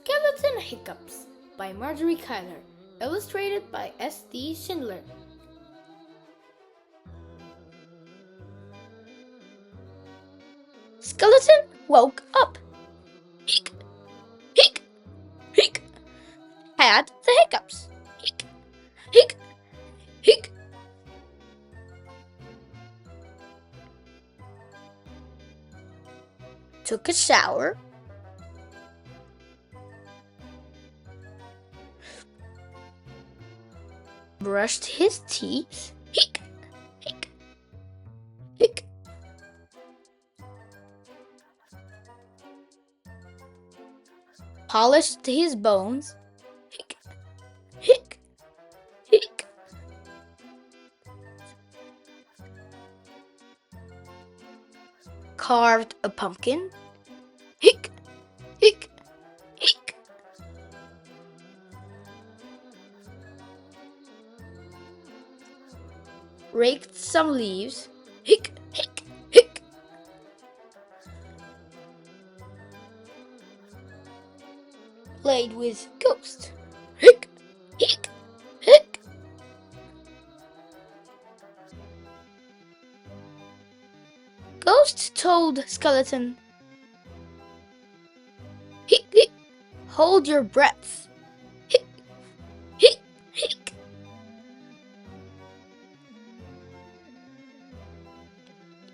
Skeleton Hiccups by Margery Cuyler, illustrated by S.D. Schindler. Skeleton woke up. Hic, hic, hic. Had the hiccups. Hic, hic, hic. Took a shower. Brushed his teeth. Hic, hic, hic. Polished his bones. Hic, hic, hic. Carved a pumpkin. Hic, hic, hic. Raked some leaves. Hic, hic, hic. Played with Ghost. Hic, hic, hic. Ghost told Skeleton, hic, hic. Hold your breath. Hic, hic, hic.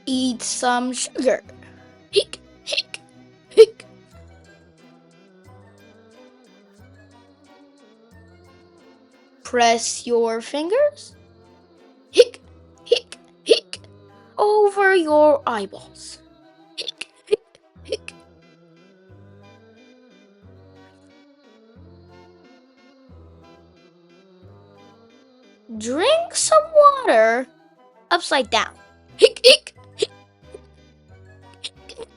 Eat some sugar. Hic, hic, hic. Press your fingers. Hic, hic, hic. Over your eyeballs. Hic, hic, hic. Drink some water upside down. Hic, hic, hic, hic,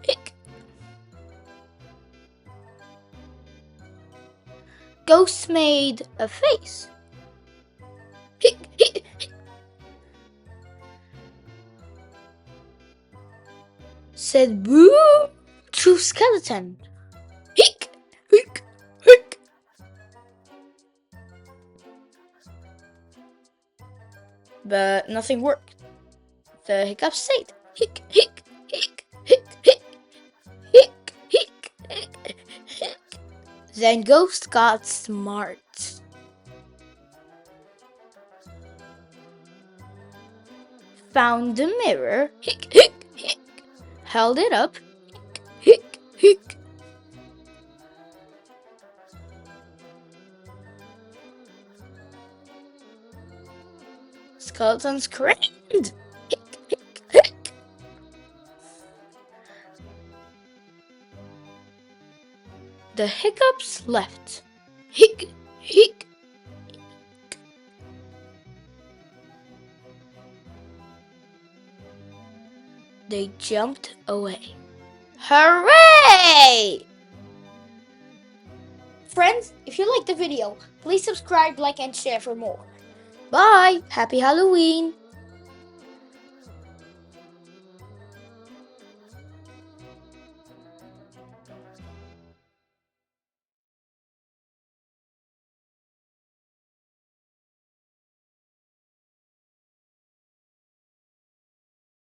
hic. Ghost made a face. Hic, hic, hic. Said boo to Skeleton. Hic, hic, hic. But nothing worked. The hiccups stayed. Hic, hic, hic, hic, hic, hic, hic, hic, hic. Then Ghost got smart. Found the mirror. Hic, hic, hic. Held it up. Hic, hic, hic. Skeleton screamed. Hic, hic, hic. The hiccups left. Hic, hic. They jumped away. Hooray! Friends, if you liked the video, please subscribe, like, and share for more. Bye! Happy Halloween!